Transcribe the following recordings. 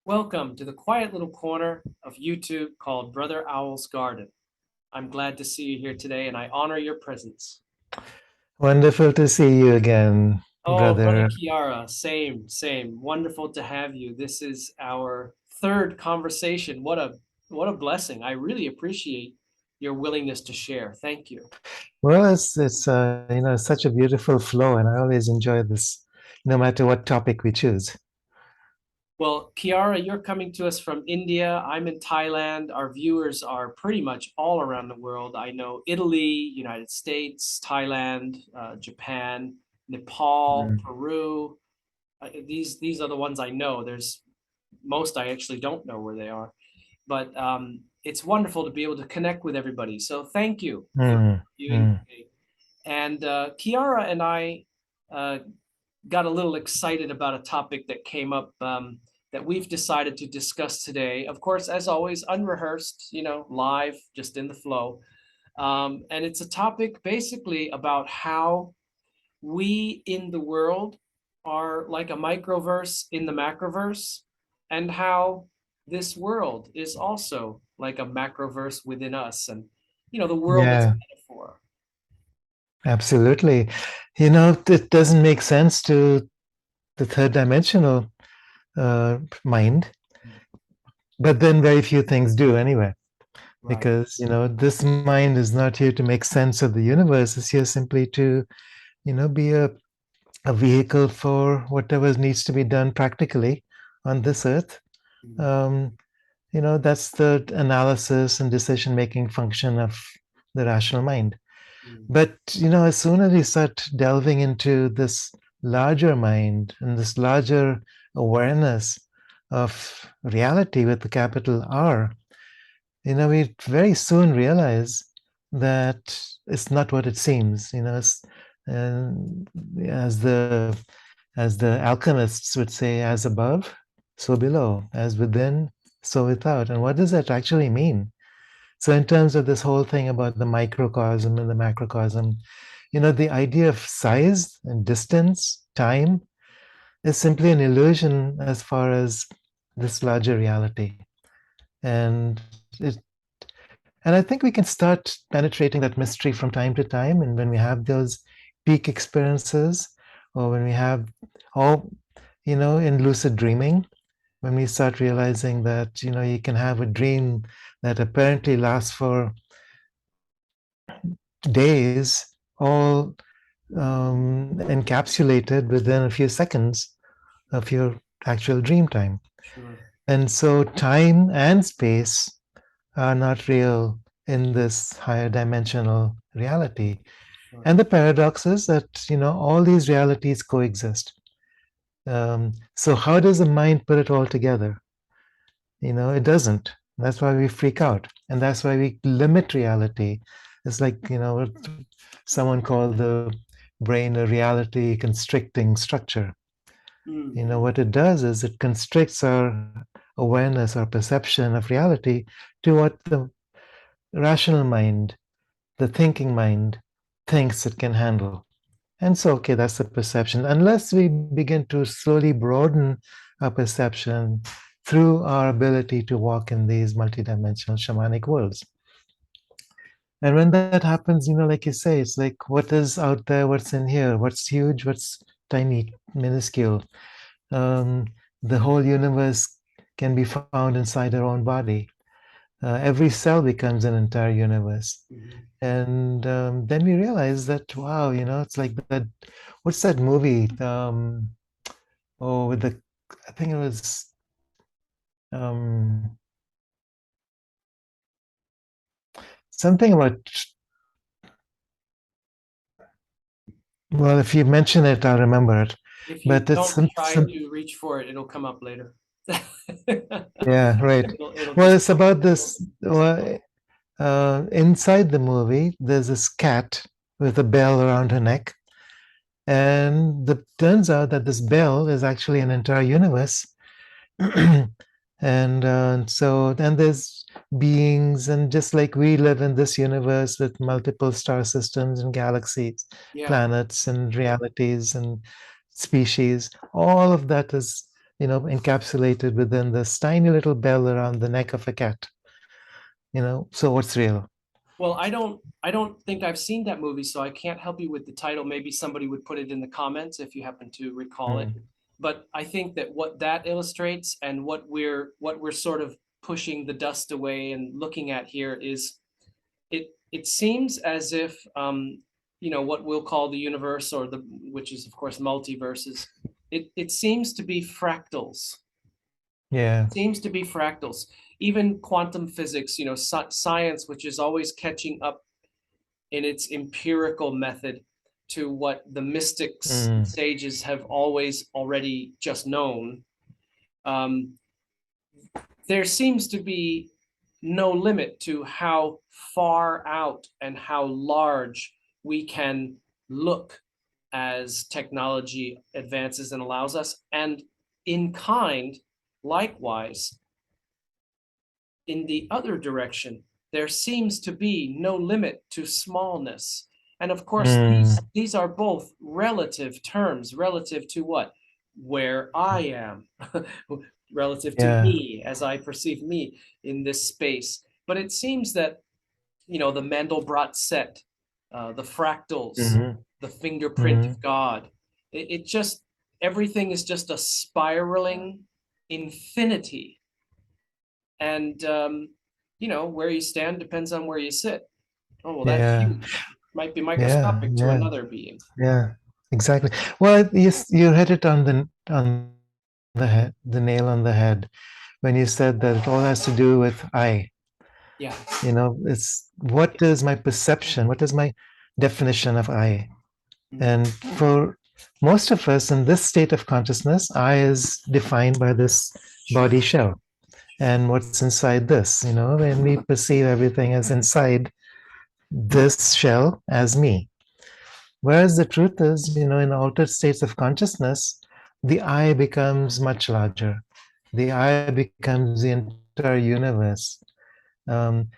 Welcome to the quiet little corner of YouTube called Brother Owl's Garden. I'm glad to see you here today and I honor your presence. Wonderful to see you again, Oh, Brother brother. Kiara, same. Wonderful to have you. This is our third conversation. What a blessing. I really appreciate your willingness to share. Thank you. Well, it's such a beautiful flow, and I always enjoy this, no matter what topic we choose. Well, Kiara, you're coming to us from India. I'm in Thailand. Our viewers are pretty much all around the world. I know Italy, United States, Thailand, Japan, Nepal, Mm. Peru. These are the ones I know. There's most I actually don't know where they are, but it's wonderful to be able to connect with everybody. So thank you for Mm. viewing Mm. today. And Kiara and I uh, got a little excited about a topic that came up that we've decided to discuss today. Of course, as always, unrehearsed, live, just in the flow. And it's a topic basically about how we in the world are like a microverse in the macroverse, and how this world is also like a macroverse within us. And, the world as a Yeah, metaphor. absolutely. It doesn't make sense to the third dimensional mind, but then very few things do anyway, Right. because, this mind is not here to make sense of the universe. It's here simply to, be a vehicle for whatever needs to be done practically on this earth. Mm, Um, that's the analysis and decision making function of the rational mind. mm, But, as soon as we start delving into this larger mind and this larger awareness of reality with the capital R, we very soon realize that it's not what it seems. And as the alchemists would say, as above, so below, as within, so without. And what does that actually mean? So, in terms of this whole thing about the microcosm and the macrocosm, the idea of size and distance, time, is simply an illusion as far as this larger reality. And it, and I think we can start penetrating that mystery from time to time. And when we have those peak experiences, or when we have, or, in lucid dreaming, when we start realizing that, you can have a dream that apparently lasts for days, all encapsulated within a few seconds of your actual dream time. sure. And so time and space are not real in this higher dimensional reality. Sure. And the paradox is that, all these realities coexist. So how does the mind put it all together? It doesn't. That's why we freak out. And that's why we limit reality. It's like, what someone called the brain a reality constricting structure. Mm, What it does is it constricts our awareness, our perception of reality to what the rational mind, the thinking mind, thinks it can handle. And so, okay, that's the perception. Unless we begin to slowly broaden our perception through our ability to walk in these multidimensional shamanic worlds. And when that happens, like you say, it's like what is out there, what's in here, what's huge, what's tiny, minuscule. Um, the whole universe can be found inside our own body. Every cell becomes an entire universe. mhm. And then we realize that, wow, it's like that. What's that movie? With I think it was, um, something about, well, if you mention it, I'll remember it. If you But it's don't try to reach for it, it'll come up later. yeah, right. It'll Well, just it's about this. Well, inside the movie, there's this cat with a bell around her neck. And it turns out that this bell is actually an entire universe. And so then there's beings, and just like we live in this universe with multiple star systems and galaxies, yeah. planets and realities and species, all of that is, encapsulated within this tiny little bell around the neck of a cat. So what's real? Well, I don't think I've seen that movie, so I can't help you with the title. Maybe somebody would put it in the comments if you happen to recall it. Mm, But I think that what that illustrates and what we're sort of pushing the dust away and looking at here is it seems as if what we'll call the universe, or the which is of course multiverses, it seems to be fractals. yeah. Seems to be fractals. Even quantum physics, science, which is always catching up in its empirical method to what the mystics and Mm, sages have always already just known. Um, there seems to be no limit to how far out and how large we can look as technology advances and allows us. And in kind, likewise, in the other direction, there seems to be no limit to smallness. And of course, mm, these are both relative terms, relative to what? Where I am, relative to yeah. me as I perceive me in this space. But it seems that, the Mandelbrot set, the fractals, Hmm. the fingerprint Hmm. of God, it just, everything is just a spiraling infinity. And where you stand depends on where you sit. Oh, well, that's Yeah. huge. Might be Yeah. microscopic to Yeah. another being. Yeah. Exactly. Well, you hit it on the nail on the head when you said that it all has to do with I. Yeah. It's what is my perception? What is my definition of I? Mm. And for most of us in this state of consciousness, I is defined by this body shell and what's inside this, when we perceive everything as inside this shell as me. Whereas the truth is, in altered states of consciousness, the I becomes much larger. The I becomes the entire universe. Um,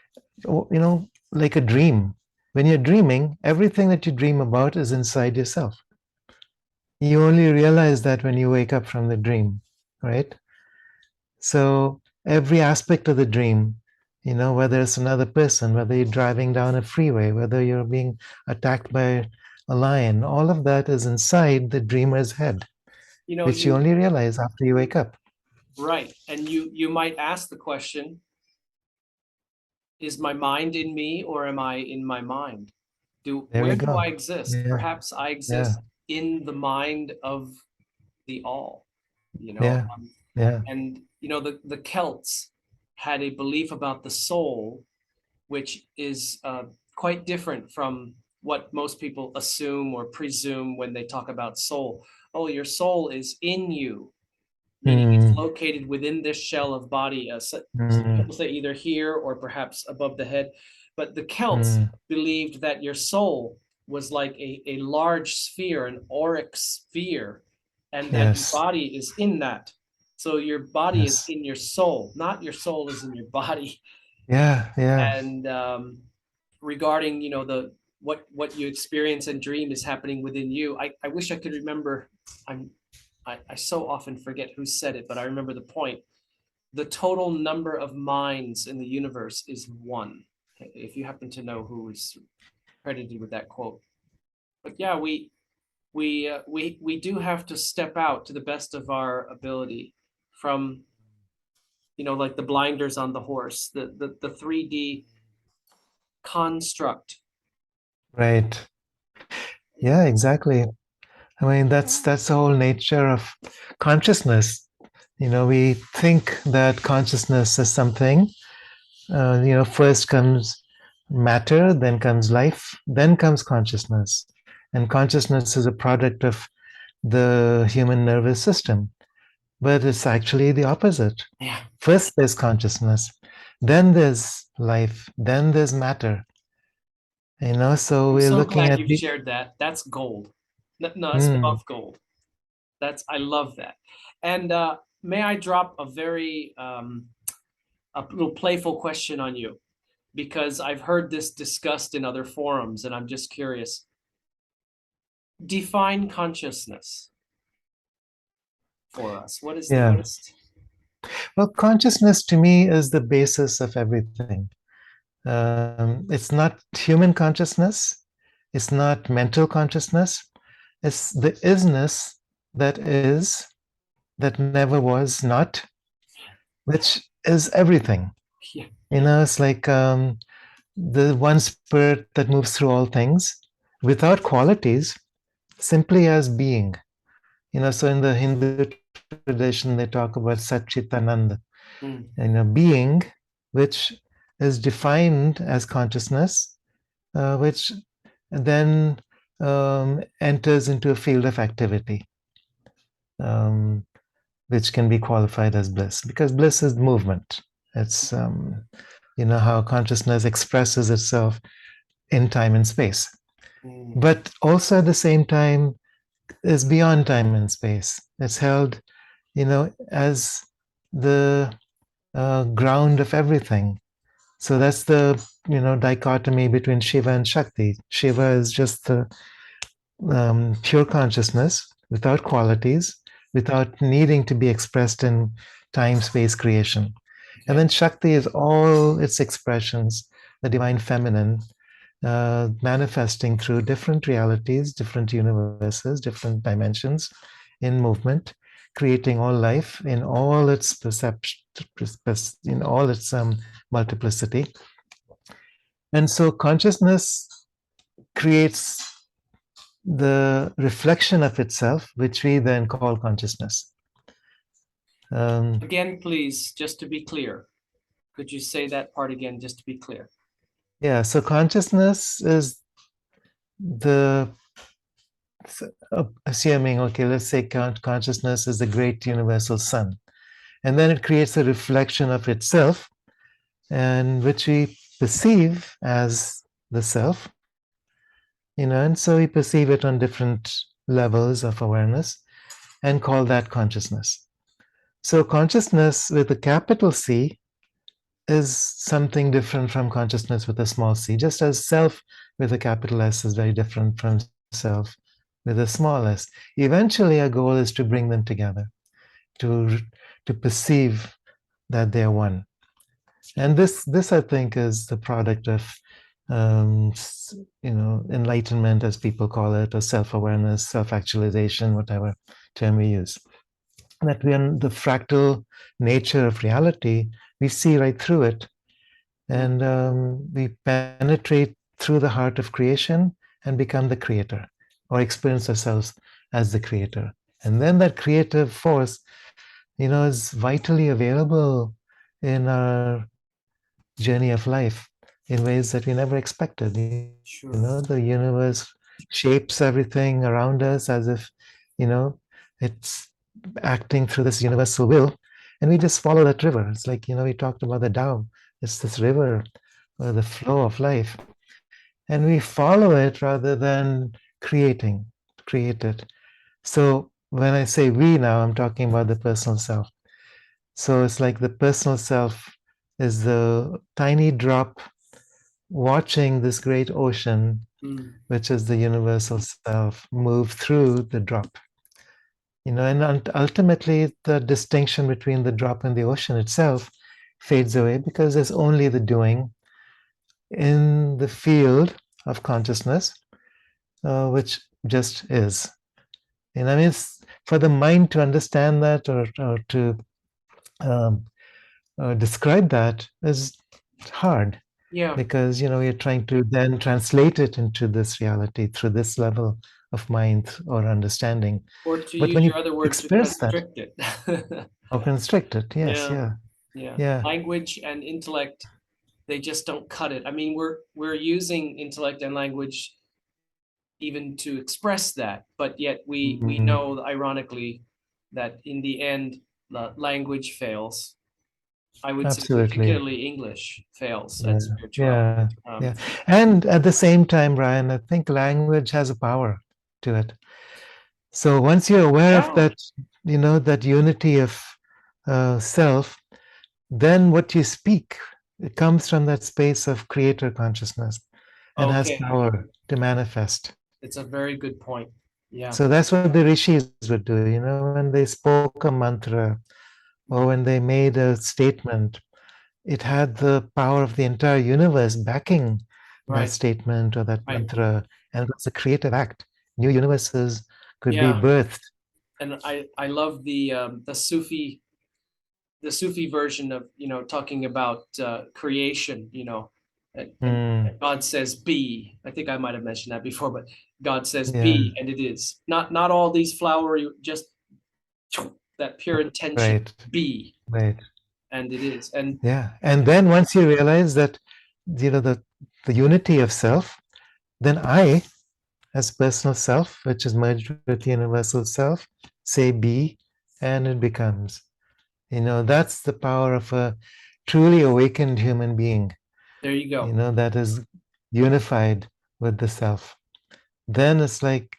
like a dream. When you're dreaming, everything that you dream about is inside yourself. You only realize that when you wake up from the dream, right? So every aspect of the dream, whether it's another person, whether you're driving down a freeway, whether you're being attacked by a lion, all of that is inside the dreamer's head, You know, which you you only realize after you wake up. right. And you might ask the question, is my mind in me or am I in my mind? There Where we do go. I exist? Yeah, Perhaps I yeah, exist in the mind of the all, you know. yeah, yeah. And the Celts had a belief about the soul, which is quite different from what most people assume or presume when they talk about soul. Oh, your soul is in you, meaning it's Mm, located within this shell of body. Some mm, people say either here or perhaps above the head. But the Celts mm. believed that your soul was like a large sphere, an auric sphere, and that your Yes, body is in that. So your body is yes. in your soul, not your soul is in your body. Yeah, yeah. And regarding the what you experience and dream is happening within you, I wish I could remember. I so often forget who said it, but I remember the point. The total number of minds in the universe is one, if you happen to know who is credited with that quote. But yeah, we do have to step out to the best of our ability from, like the blinders on the horse, the 3D construct. Right. Yeah, exactly. I mean, that's the whole nature of consciousness. We think that consciousness is something. First comes matter, then comes life, then comes consciousness, and consciousness is a product of the human nervous system. But it's actually the opposite. Yeah. First, there's consciousness, then there's life, then there's matter. So I'm we're so looking glad at you the. shared that. That's gold. No, that's Mm, above gold. I love that. And may I drop a little playful question on you, because I've heard this discussed in other forums and I'm just curious. Define consciousness for us? What is the Yeah. best? Well, consciousness to me is the basis of everything. It's not human consciousness. It's not mental consciousness. It's the isness that is, that never was not, which is everything. Yeah. It's like the one spirit that moves through all things without qualities, simply as being. So in the Hindu tradition, they talk about Satchitananda, Mm. being, which is defined as consciousness, which then enters into a field of activity, um, which can be qualified as bliss, because bliss is movement. It's how consciousness expresses itself in time and space, Mm. but also at the same time is beyond time and space. It's held, as the ground of everything. So that's the dichotomy between Shiva and Shakti. Shiva is just the pure consciousness without qualities, without needing to be expressed in time, space, creation. And Okay. then Shakti is all its expressions, the divine feminine, manifesting through different realities, different universes, different dimensions in movement, creating all life in all its perception, in all its multiplicity. And so consciousness creates the reflection of itself, which we then call consciousness. Again, please, just to be clear, could you say that part again, just to be clear? Yeah, so consciousness is the assuming, okay, let's say consciousness is the great universal sun. And then it creates a reflection of itself, and which we perceive as the self, and so we perceive it on different levels of awareness and call that consciousness. So consciousness with a capital C is something different from consciousness with a small c, just as self with a capital S is very different from self with a small s. Eventually, our goal is to bring them together, to perceive that they're one. And this I think is the product of enlightenment, as people call it, or self-awareness, self-actualization, whatever term we use. That we are the fractal nature of reality, we see right through it, and we penetrate through the heart of creation and become the creator, or experience ourselves as the creator. And then that creative force, is vitally available in our journey of life in ways that we never expected. Sure. The universe shapes everything around us as if, it's acting through this universal will, and we just follow that river. It's like, we talked about the Tao. It's this river, or the flow of life, and we follow it rather than create it. So when I say we now, I'm talking about the personal self. So it's like the personal self is the tiny drop watching this great ocean, which is the universal self, move through the drop. And ultimately, the distinction between the drop and the ocean itself fades away, because there's only the doing in the field of consciousness, which just is. And I mean, for the mind to understand that, or to um, describe that, is hard. Yeah. Because you're trying to then translate it into this reality through this level of mind or understanding. Or to But when use you your other word, to experience that, constrict it. or constrict it, yes, Yeah. yeah, Yeah. yeah, Language and intellect, they just don't cut it. I mean, we're using intellect and language even to express that, but yet we know, ironically, that in the end, the language fails. I would say absolutely, particularly English fails yeah, at spirituality. yeah, yeah. And at the same time, Brian, I think language has a power to it. So once you're aware of Yeah. that, that unity of self, then what you speak, it comes from that space of creator consciousness and has Okay. power to manifest. It's a very good point. Yeah. So that's what the rishis would do, when they spoke a mantra or when they made a statement, it had the power of the entire universe backing that Right. statement or that Right. mantra, and it was a creative act. New universes could be Yeah. birthed. And I love the Sufi version of, talking about creation, and Mm, God says be. I think I might have mentioned that before, but God says yeah, be, and it is. Not all these flowery, just that pure intention, right, be, right. and it is. And Yeah. And then once you realize that, the unity of self, then I, as personal self, which is merged with universal self, say be, and it becomes. That's the power of a truly awakened human being, there you go. that is unified with the self. Then it's like,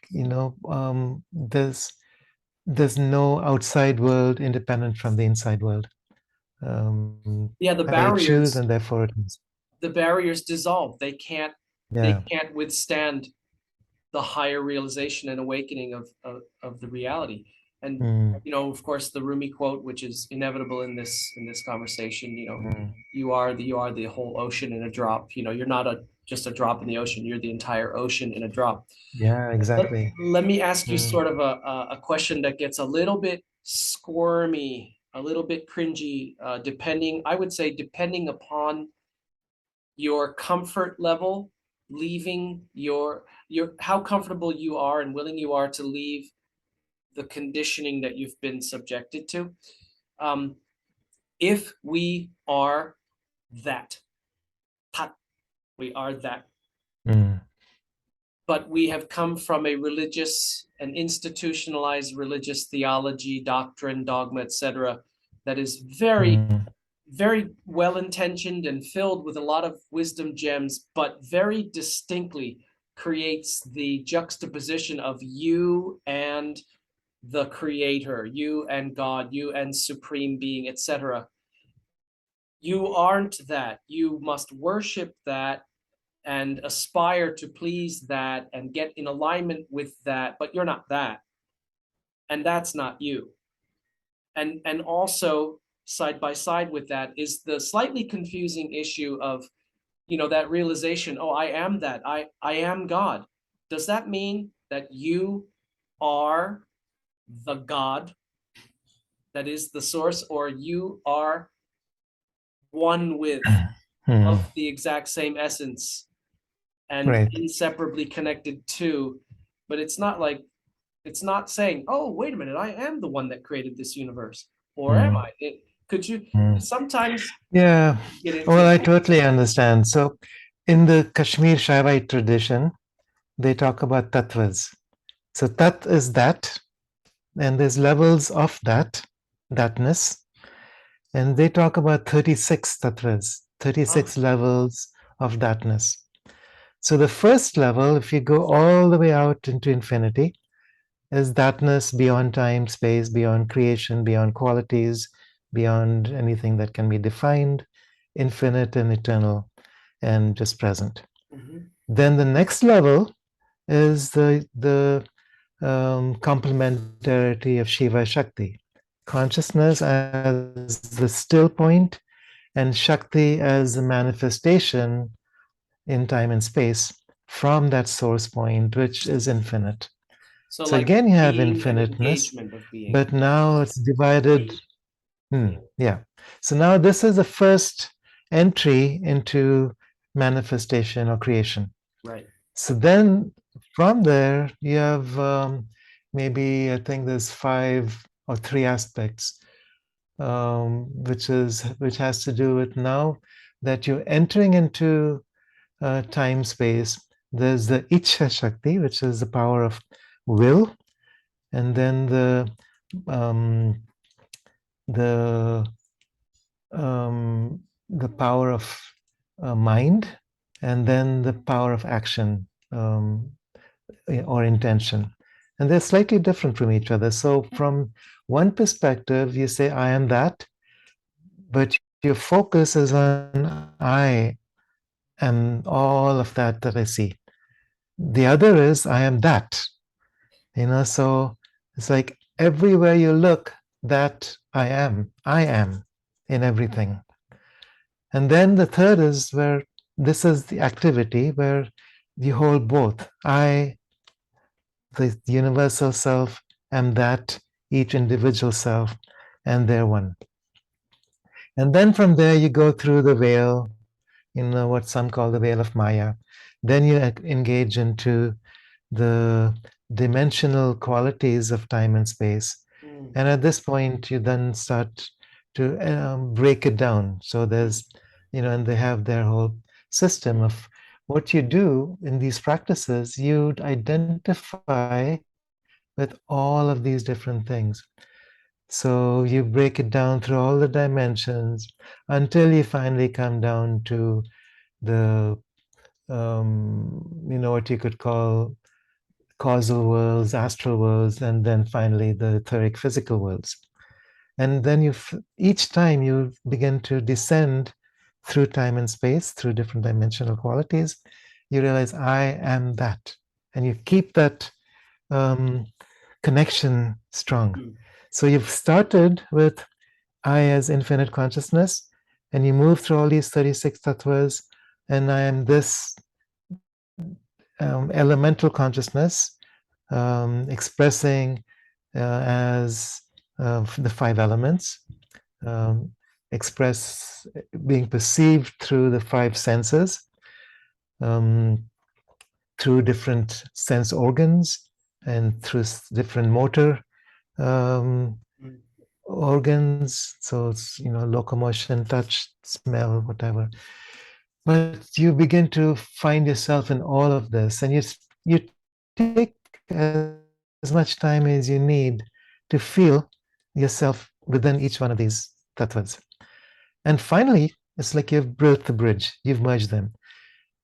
there's no outside world independent from the inside world. Yeah, I choose, and therefore it is. the barriers dissolve. They Yeah. can't withstand the higher realization and awakening of the reality. And Mm, of course, the Rumi quote, which is inevitable in this conversation, mm. you are the whole ocean in a drop. You're not just a drop in the ocean, you're the entire ocean in a drop. Yeah, let, exactly. let me ask you Mm, sort of a question that gets a little bit squirmy, a little bit cringy, I would say, depending upon your comfort level, leaving your how comfortable you are and willing you are to leave the conditioning that you've been subjected to. um, if we are that tat, we are that, mm, but we have come from a religious and institutionalized religious theology, doctrine, dogma, etc., that is very mm, very well intentioned and filled with a lot of wisdom gems, but very distinctly creates the juxtaposition of you and the creator, you and God, you and supreme being, etc. You aren't that. You must worship that and aspire to please that and get in alignment with that, but you're not that. And that's not you. And also side by side with that is the slightly confusing issue of that realization, oh, I am that, I am God. Does that mean that you are the God that is the source, or you are one with, mm. of the exact same essence and Right. inseparably connected to? But it's not saying, oh, wait a minute, I am the one that created this universe, or am Mm, I? Could you mm. sometimes Yeah. get into Well, I that? totally understand. So, in the Kashmir Shaivite tradition, they talk about tattvas. So, tat is that, and there's levels of thatness. And they talk about 36 tattvas, Ah, 36 levels of thatness. So, the first level, if you go all the way out into infinity, is thatness beyond time, space, beyond creation, beyond qualities, beyond anything that can be defined, infinite and eternal, and just present. mhm. Then the next level is the complementarity of Shiva Shakti, consciousness as the still point, and Shakti as a manifestation in time and space from that source point, which is infinite. So So like again, you have being and infiniteness, engagement of being. but now it's divided. Yeah. So now this is the first entry into manifestation or creation. Right. So then from there, you have maybe, I think there's five or three aspects, which has to do with now that you're entering into time space. There's the Ichha Shakti, which is the power of will, and then um, the the power of mind, and then the power of action, or intention. And they're slightly different from each other. So, from one perspective, you say, I am that, but your focus is on I am all of that I see. The other is, I am that. So it's like everywhere you look, that I am in everything. And then the third is where this is the activity where you hold both. I, the universal self, and that each individual self, and they're one. And then from there you go through the veil, what some call the veil of Maya. Then you engage into the dimensional qualities of time and space. And at this point, you then start to break it down. So there's, and they have their whole system of what you do in these practices. You identify with all of these different things. So you break it down through all the dimensions until you finally come down to the, what you could call causal worlds, astral worlds, and then finally the etheric physical worlds. And then each time you begin to descend through time and space, through different dimensional qualities, you realize I am that. And you keep that connection strong. So you've started with I as infinite consciousness, and you move through all these 36 tattvas, and I am this elemental consciousness expressing as the five elements, being perceived through the five senses, through different sense organs, and through different motor organs. So it's, locomotion, touch, smell, whatever. But you begin to find yourself in all of this, and you take as much time as you need to feel yourself within each one of these tattvas. And finally, it's like you've built the bridge, you've merged them.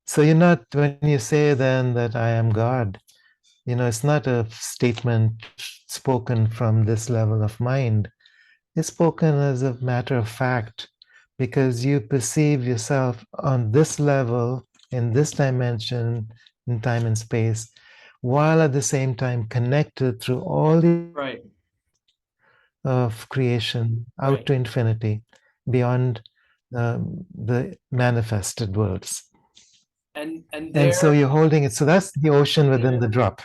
So you're not, when you say then that I am God, it's not a statement spoken from this level of mind. It's spoken as a matter of fact, because you perceive yourself on this level, in this dimension, in time and space, while at the same time connected through all the of creation out to infinity, beyond the manifested worlds. And so you're holding it. So that's the ocean within the drop.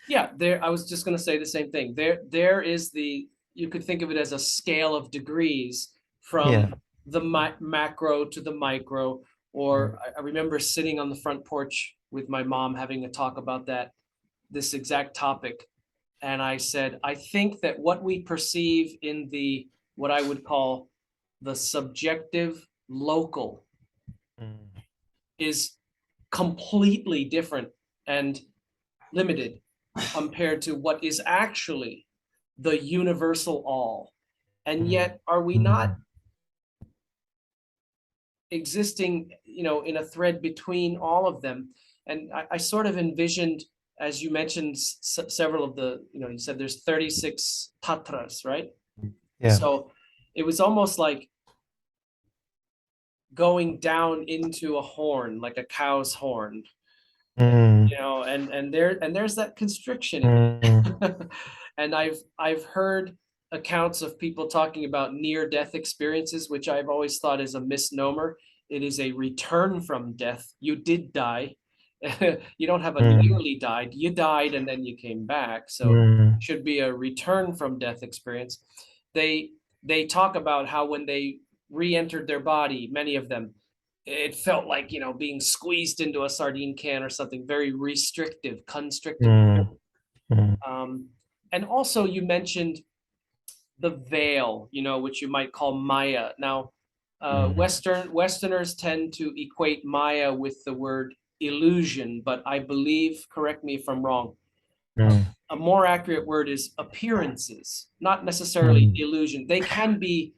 Yeah, I was just going to say the same thing. There is you could think of it as a scale of degrees from the macro to the micro. Or I remember sitting on the front porch with my mom having a talk about this exact topic. And I said, I think that what we perceive in what I would call the subjective local is completely different and limited compared to what is actually the universal all. And yet, are we not existing, in a thread between all of them? And I sort of envisioned, as you mentioned, several of you said there's 36 tatras, right? Yeah. So it was almost like going down into a horn, like a cow's horn. And there's that constriction again. And I've heard accounts of people talking about near-death experiences, which I've always thought is a misnomer. It is a return from death. You did die. You don't have a nearly died. You died and then you came back. So it should be a return from death experience. They talk about how when they re-entered their body, many of them, it felt like, being squeezed into a sardine can or something very restrictive, constrictive. And also you mentioned the veil, which you might call Maya. Now, Westerners tend to equate Maya with the word illusion, but I believe, correct me if I'm wrong, a more accurate word is appearances, not necessarily illusion. They can be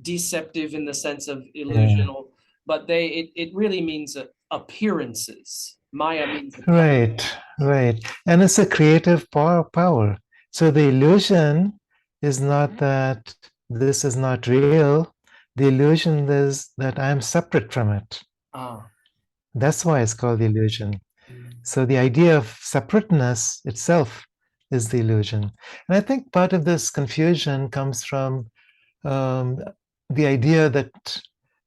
deceptive in the sense of illusional, but it really means appearances. Maya means right. And it's a creative power. So the illusion is not that this is not real. The illusion is that I'm separate from it. That's why it's called the illusion. So the idea of separateness itself is the illusion. And I think part of this confusion comes from um, the idea that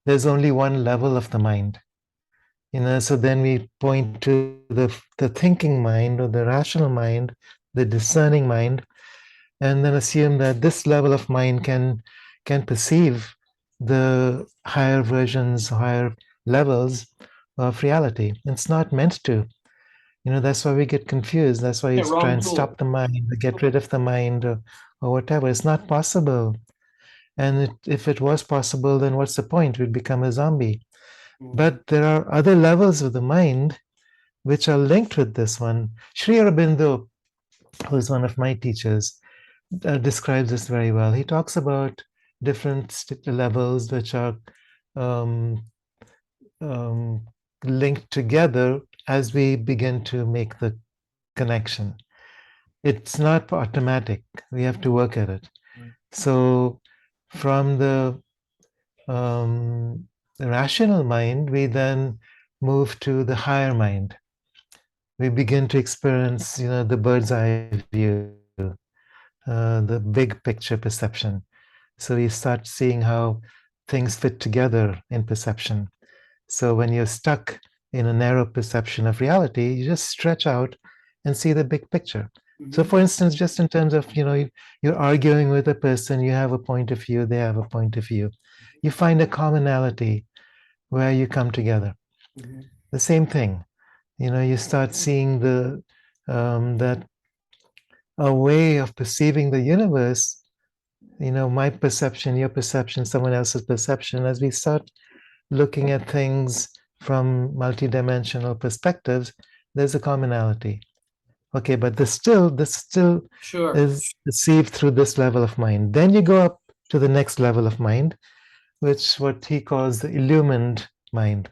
there's only one level of the mind. So then we point to the thinking mind or the rational mind, the discerning mind, and then assume that this level of mind can perceive the higher versions, higher levels of reality. It's not meant to. That's why we get confused. That's why you Yeah, try wrong and tool. stop the mind, or get rid of the mind, or whatever. It's not possible. And if it was possible, then what's the point? We'd become a zombie. But there are other levels of the mind which are linked with this one. Sri Aurobindo, who is one of my teachers, describes this very well. He talks about different levels which are um, um, linked together as we begin to make the connection. It's not automatic. We have to work at it. So, from the rational mind, we then move to the higher mind. We begin to experience, the bird's eye view, the big picture perception. So we start seeing how things fit together in perception. So when you're stuck in a narrow perception of reality, you just stretch out and see the big picture. So for instance, just in terms of, you're arguing with a person, you have a point of view, they have a point of view. You find a commonality where you come together. The same thing, you start seeing that a way of perceiving the universe, my perception, your perception, someone else's perception, as we start looking at things from multidimensional perspectives, there's a commonality. Okay, but this still Sure. is perceived through this level of mind. Then you go up to the next level of mind, which what he calls the illumined mind.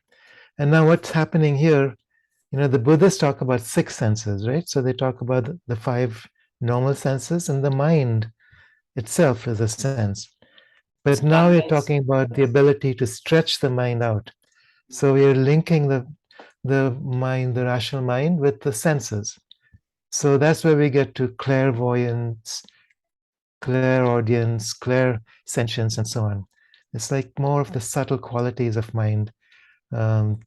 And now what's happening here, the Buddhists talk about six senses, right? So they talk about the five normal senses, and the mind itself is a sense. But now we're talking about the ability to stretch the mind out. So we are linking the mind, the rational mind, with the senses. So that's where we get to clairvoyance, clairaudience, clairsentience, and so on. It's like more of the subtle qualities of mind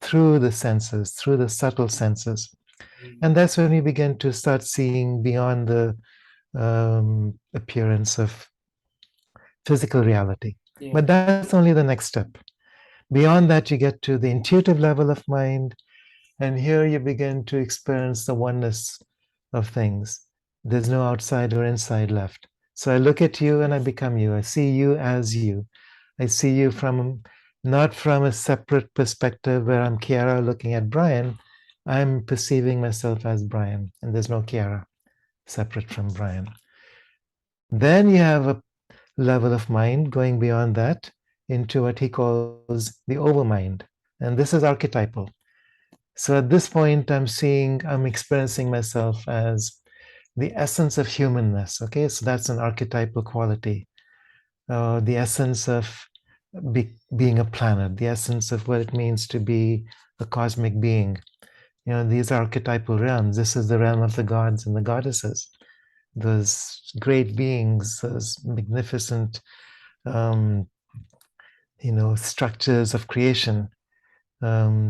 through the senses, through the subtle senses. And that's when we begin to start seeing beyond the appearance of physical reality. Yeah. But that's only the next step. Beyond that, you get to the intuitive level of mind, and here you begin to experience the oneness of things. There's no outside or inside left. So I look at you and I become you. I see you as you. I see you not from a separate perspective where I'm Kiara looking at Brian. I'm perceiving myself as Brian, and there's no Kiara separate from Brian. Then you have a level of mind going beyond that into what he calls the overmind. And this is archetypal. So at this point, I'm experiencing myself as the essence of humanness. Okay, so that's an archetypal quality. The essence of being a planet, the essence of what it means to be a cosmic being. These are archetypal realms. This is the realm of the gods and the goddesses, those great beings, those magnificent um, structures of creation. At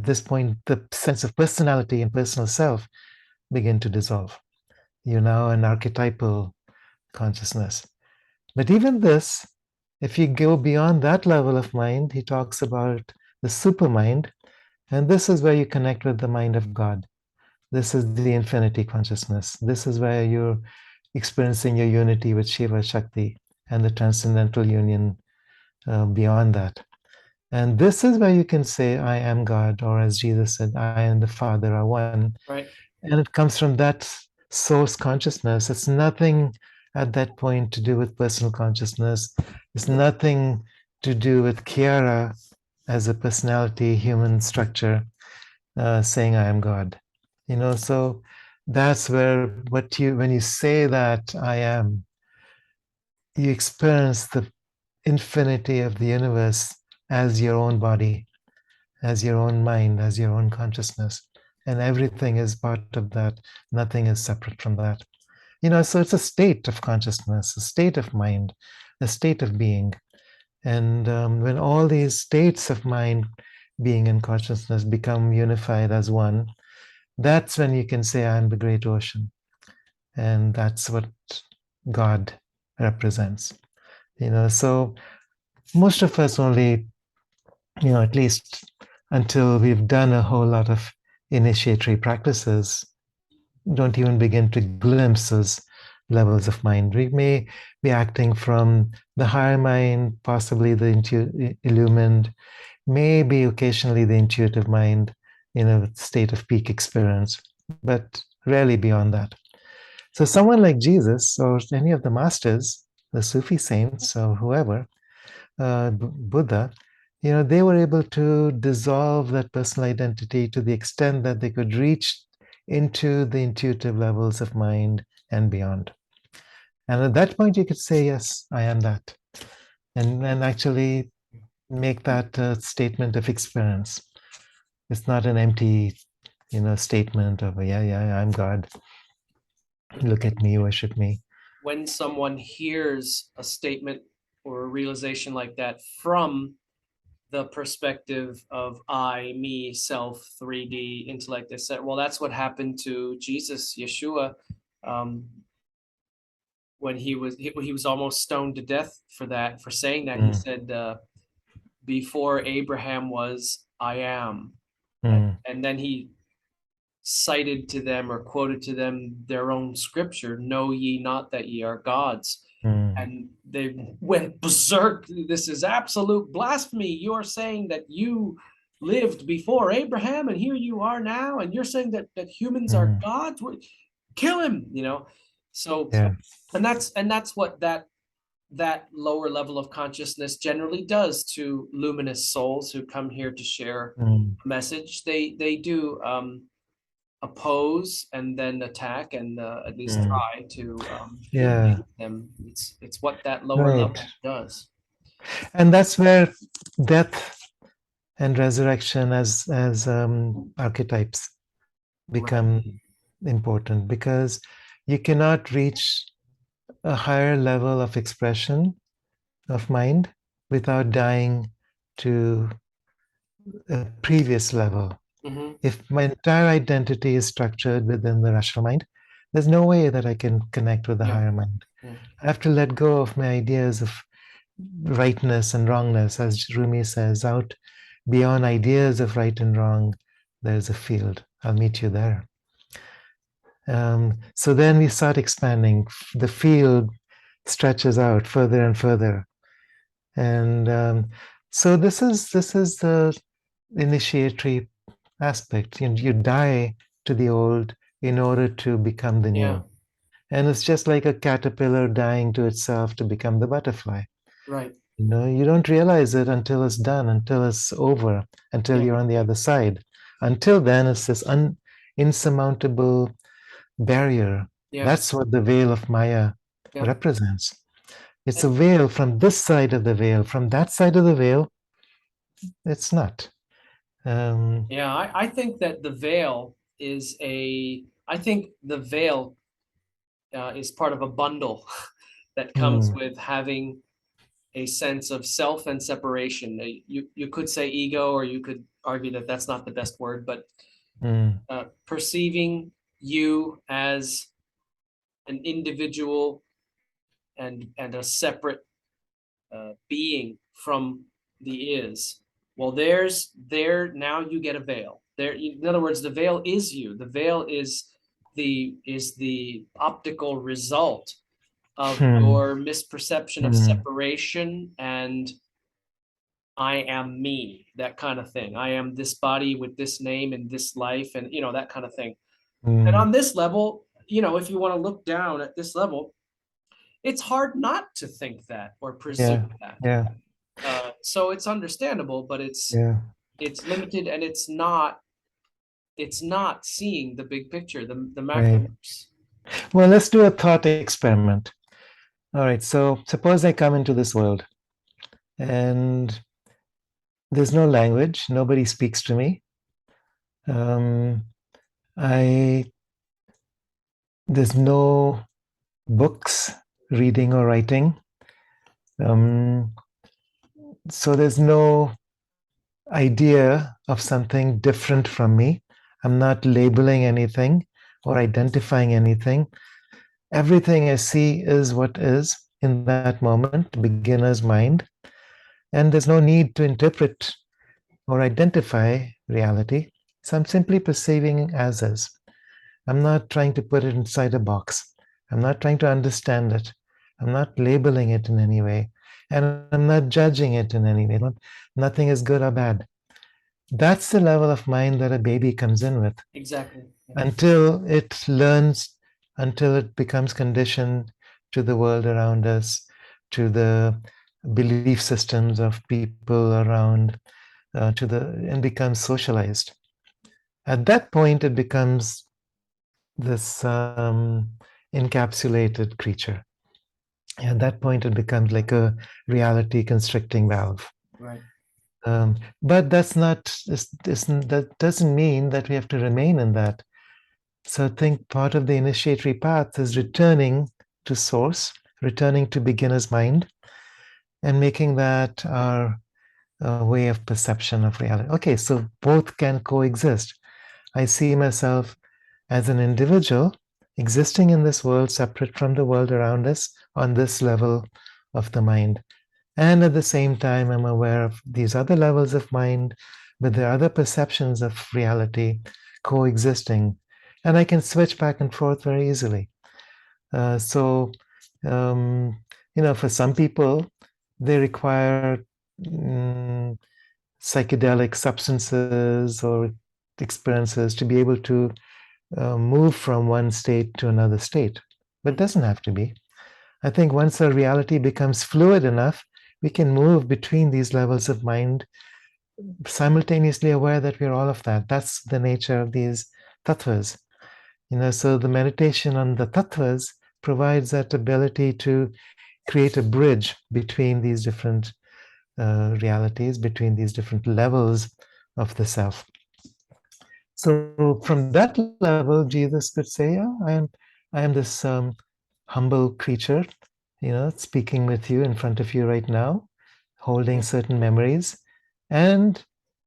this point, the sense of personality and personal self begin to dissolve. You're now an archetypal consciousness. But even this, if you go beyond that level of mind, he talks about the supermind, and this is where you connect with the mind of God. This is the infinity consciousness. This is where you're experiencing your unity with Shiva Shakti and the transcendental union beyond that. And this is where you can say, I am God, or as Jesus said, I and the Father are one. Right. And it comes from that source consciousness. It's nothing at that point to do with personal consciousness. It's nothing to do with Kiara as a personality, human structure, saying, I am God. So that's where when you say that I am, you experience the infinity of the universe as your own body, as your own mind, as your own consciousness. and everything is part of that. Nothing is separate from that. So it's a state of consciousness, a state of mind, a state of being. And when all these states of mind, being, and consciousness become unified as one, that's when you can say, I'm the great ocean. And that's what God represents. So most of us only, at least until we've done a whole lot of initiatory practices, don't even begin to glimpse those levels of mind. We may be acting from the higher mind, possibly the illumined, maybe occasionally the intuitive mind in a state of peak experience, but rarely beyond that. So someone like Jesus or any of the masters, the Sufi saints or whoever, Buddha, they were able to dissolve that personal identity to the extent that they could reach into the intuitive levels of mind and beyond. And at that point, you could say, yes, I am that. And actually make that a statement of experience. It's not an empty, statement of, yeah, I'm God. Look at me, worship me. When someone hears a statement or a realization like that from the perspective of I, me, self, 3D, intellect, etc. Well, that's what happened to Jesus, Yeshua, when he was almost stoned to death for saying that. He said, before Abraham was, I am. And then he cited to them or quoted to them their own scripture, know ye not that ye are gods. And they went berserk. This is absolute blasphemy. You're saying that you lived before Abraham and here you are now, and you're saying that humans are gods. Kill him, So Yeah. and that's what that lower level of consciousness generally does to luminous souls who come here to share a message. They do oppose and then attack and at least try to Yeah. them. It's what that lower Right. level does. And that's where death and resurrection as archetypes become important, because you cannot reach a higher level of expression of mind without dying to a previous level. If my entire identity is structured within the rational mind, there's no way that I can connect with the higher mind. I have to let go of my ideas of rightness and wrongness. As Rumi says, out beyond ideas of right and wrong, there's a field. I'll meet you there. So then we start expanding. The field stretches out further and further. And so this is the initiatory aspect. You die to the old in order to become the new. And it's just like a caterpillar dying to itself to become the butterfly. Right. You don't realize it until it's done, until it's over, until you're on the other side. Until then, it's this insurmountable barrier. That's what the veil of Maya represents. It's a veil from this side of the veil. From that side of the veil, it's not. I think that the veil is is part of a bundle that comes with having a sense of self and separation. You could say ego, or you could argue that that's not the best word, but perceiving you as an individual and a separate being from the is. Well, now you get a veil. In other words, the veil is you. The veil is the optical result of your misperception of separation and I am me, that kind of thing. I am this body with this name and this life, and that kind of thing. And on this level, if you want to look down at this level, it's hard not to think that or presume that. So it's understandable, but it's limited, and it's not seeing the big picture, the macroverse. Well, let's do a thought experiment. All right, so suppose I come into this world and there's no language, nobody speaks to me. I there's no books, reading or writing. Um, so there's no idea of something different from me. I'm not labeling anything or identifying anything. Everything I see is what is in that moment, beginner's mind. And there's no need to interpret or identify reality. So I'm simply perceiving as is. I'm not trying to put it inside a box. I'm not trying to understand it. I'm not labeling it in any way. And I'm not judging it in any way. Nothing is good or bad. That's the level of mind that a baby comes in with Exactly. Yeah. until it learns, until it becomes conditioned to the world around us, to the belief systems of people around, and becomes socialized. At that point, it becomes this encapsulated creature. At that point, it becomes like a reality constricting valve. Right. But that's not, that doesn't mean that we have to remain in that. So I think part of the initiatory path is returning to source, returning to beginner's mind, and making that our way of perception of reality. Okay, so both can coexist. I see myself as an individual existing in this world separate from the world around us on this level of the mind. And at the same time, I'm aware of these other levels of mind with the other perceptions of reality coexisting. And I can switch back and forth very easily. So, um, for some people, they require psychedelic substances or experiences to be able to move from one state to another state. But it doesn't have to be. I think once our reality becomes fluid enough, we can move between these levels of mind, simultaneously aware that we're all of that. That's the nature of these tattvas. So the meditation on the tattvas provides that ability to create a bridge between these different realities, between these different levels of the self. So from that level, Jesus could say, "Yeah, I am this humble creature, speaking with you in front of you right now, holding certain memories, and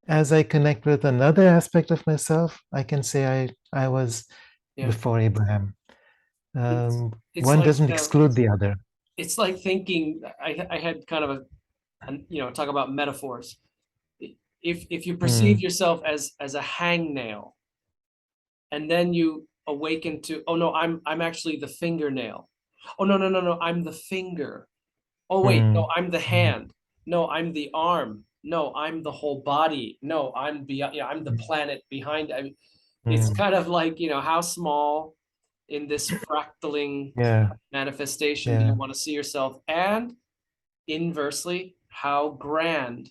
as I connect with another aspect of myself, I can say I was Yeah. before Abraham." It's One like doesn't exclude the other. it's like thinking. I had kind of talk about metaphors. If you perceive Mm, yourself as a hangnail, and then you awaken to, oh no, I'm actually the fingernail. Oh no, no, no, no, I'm the finger. Oh wait, no, mm, I'm the mm, hand. No, I'm the arm. No, I'm the whole body. No, I'm beyond, I'm the planet behind. It's mm. kind of like, how small in this fractaling Yeah, manifestation do you yeah. want to see yourself? And inversely, how grand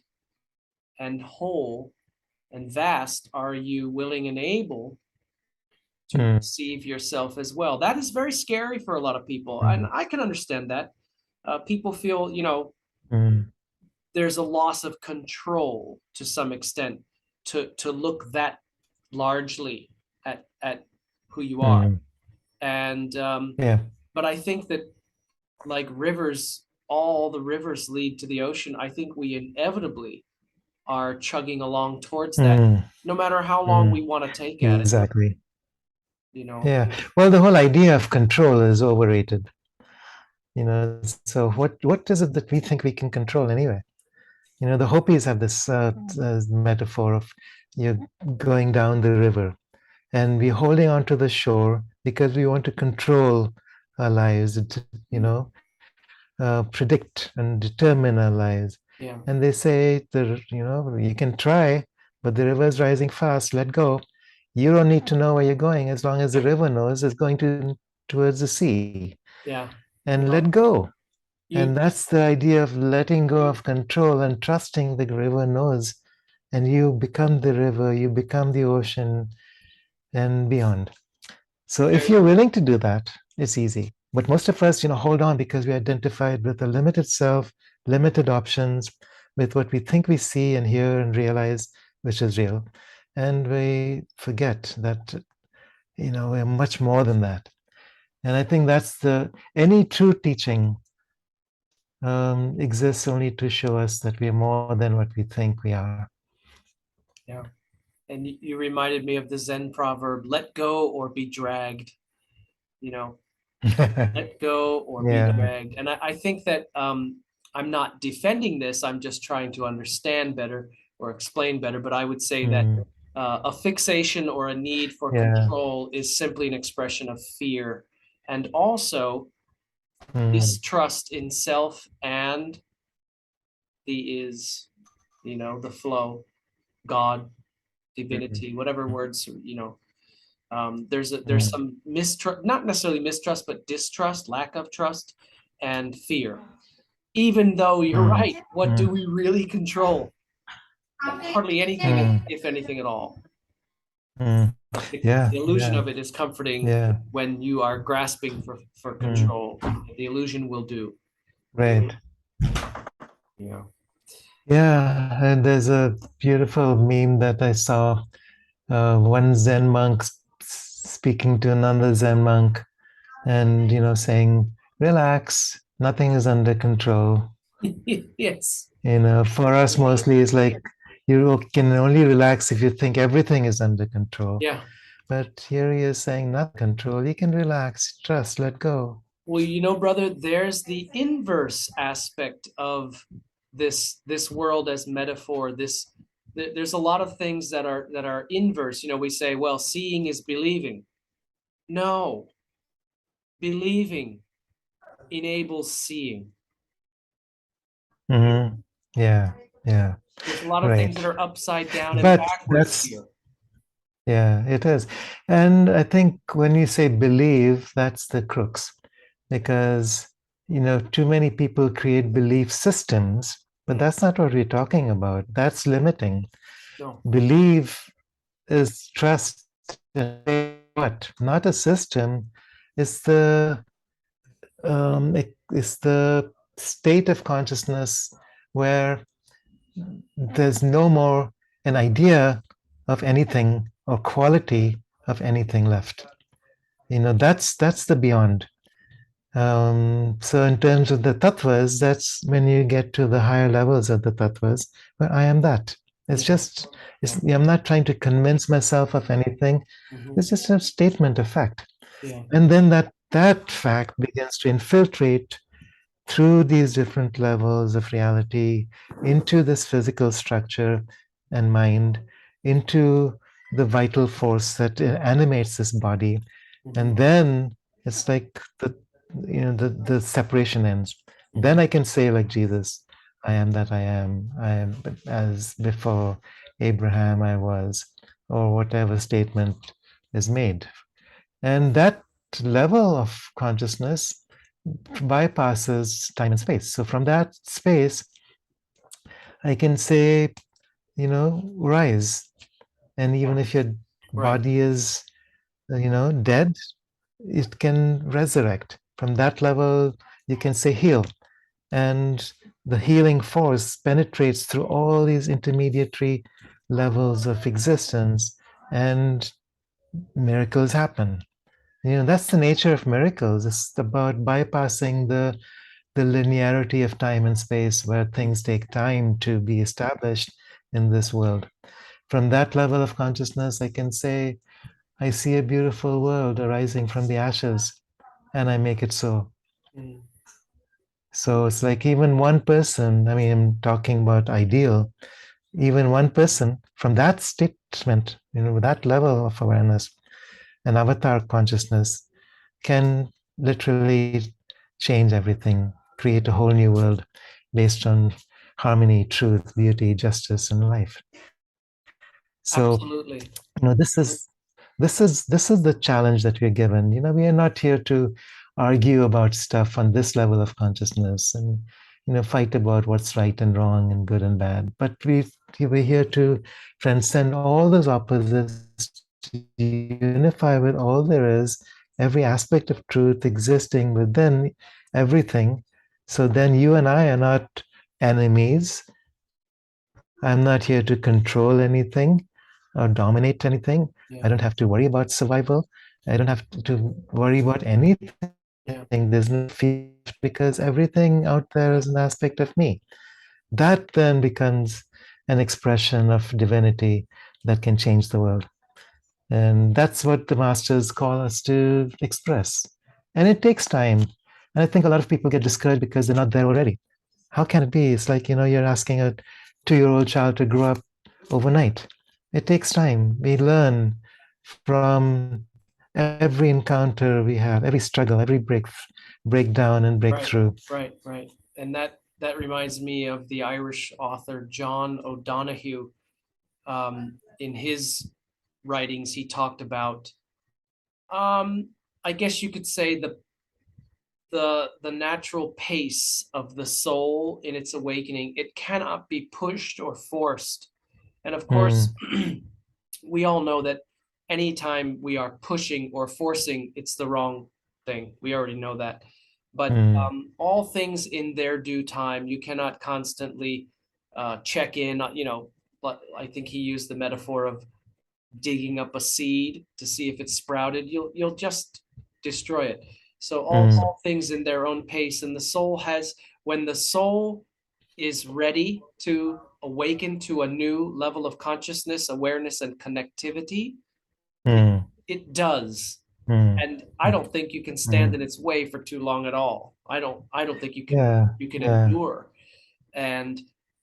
and whole and vast are you willing and able to Mm, perceive yourself as well? That is very scary for a lot of people. And mm, I can understand that. People feel, mm, there's a loss of control to some extent to look that largely at who you are. mm. And Yeah. but I think that, like rivers, all the rivers lead to the ocean. I think we inevitably are chugging along towards that, Mm, no matter how long we mm. want to take at it. Exactly. You know, Yeah. Well, the whole idea of control is overrated. So what is it that we think we can control anyway? The Hopis have this metaphor of you're going down the river and we're holding on to the shore because we want to control our lives, predict and determine our lives. yeah, And they say, you can try, but the river is rising fast, let go. You don't need to know where you're going as long as the river knows it's going towards the sea. yeah. And Well, let go. you And that's the idea of letting go of control and trusting the river knows. And you become the river, you become the ocean and beyond. So if very you're willing to do that, it's easy. But most of us, hold on because we identified with a limited self, limited options, with what we think we see and hear and realize, which is real. And we forget that we're much more than that. And I think that's any true teaching exists only to show us that we are more than what we think we are. Yeah. And you reminded me of the Zen proverb, let go or be dragged, let go or be Yeah. dragged. And I think that I'm not defending this, I'm just trying to understand better or explain better. But I would say that Mm, a fixation or a need for yeah. control is simply an expression of fear, and also Mm, distrust in self and the is, the flow, God, mm, divinity, whatever words, there's mm, some mistrust, not necessarily mistrust, but distrust, lack of trust, and fear. Even though you're mm, right, what do mm, we really control? Hardly anything, mm, if anything at all. mm. But Yeah. the illusion Yeah. of it is comforting Yeah. when you are grasping for Mm, control. The illusion will do. right. Yeah. Yeah. And there's a beautiful meme that I saw. One Zen monk speaking to another Zen monk, and saying, "Relax, nothing is under control." Yes. For us, mostly, it's like you can only relax if you think everything is under control. Yeah. But here he is saying, not control. You can relax, trust, let go. Well, brother, there's the inverse aspect of this world as metaphor. There's a lot of things that are inverse. We say, well, seeing is believing. No, believing enables seeing. Hmm. Yeah, yeah, There's a lot of things that right. are upside down and But backwards that's, here. yeah, it is. And I think when you say believe, that's the crux. Because, too many people create belief systems, but Mm, that's not what we're talking about. That's limiting. no. Belief is trust in what? Not a system. It's the state of consciousness where there's no more an idea of anything or quality of anything left. That's the beyond. So in terms of the tattvas, that's when you get to the higher levels of the tattvas, where I am that. It's Yeah. just, Yeah. I'm not trying to convince myself of anything. Mhm. It's just a statement of fact. Yeah. And then that fact begins to infiltrate through these different levels of reality into this physical structure and mind, into the vital force that animates this body. Mhm. And then it's like the separation ends. Then Mhm. I can say, like Jesus, I am that I am as before Abraham I was, or whatever statement is made. And that level of consciousness bypasses time and space. So from that space, I can say, rise. And even if your Right. body is, dead, it can resurrect. From that level, you can say heal. And the healing force penetrates through all these intermediary levels of existence, and miracles happen. That's the nature of miracles. It's about bypassing the linearity of time and space where things take time to be established in this world. From that level of consciousness, I can say, I see a beautiful world arising from the ashes, and I make it so. Mm. So it's like even one person, I mean, I'm talking about ideal, even one person from that statement, with that level of awareness and avatar consciousness can literally change everything, create a whole new world based on harmony, truth, beauty, justice, and life. So, Absolutely. this is the challenge that we're given. We are not here to argue about stuff on this level of consciousness and fight about what's right and wrong and good and bad. But we're here to transcend all those opposites, to unify with all there is, every aspect of truth existing within everything. So then you and I are not enemies. I'm not here to control anything or dominate anything. I Yeah. don't have to worry about survival. I don't have to worry about anything. Yeah. There's no fear because everything out there is an aspect of me. That then becomes an expression of divinity that can change the world. And that's what the masters call us to express. And it takes time. And I think a lot of people get discouraged because they're not there already. How can it be? It's like, you're asking a 2-year-old child to grow up overnight. It takes time. We learn from every encounter we have, every struggle, every breakdown and Right, breakthrough. right. And that reminds me of the Irish author John O'Donoghue. In his writings, he talked about, I guess you could say, the natural pace of the soul in its awakening. It cannot be pushed or forced. And of course, Mm, we all know that anytime we are pushing or forcing, it's the wrong thing. We already know that. But mm, all things in their due time, you cannot constantly check in. But I think he used the metaphor of digging up a seed to see if it's sprouted. You'll just destroy it. So mm, all things in their own pace, and the soul has, when the soul is ready to awaken to a new level of consciousness, awareness, and connectivity, it, mm, it does. mm, And I don't think you can stand mm. in its way for too long at all. I don't think Yeah, you can yeah. endure. And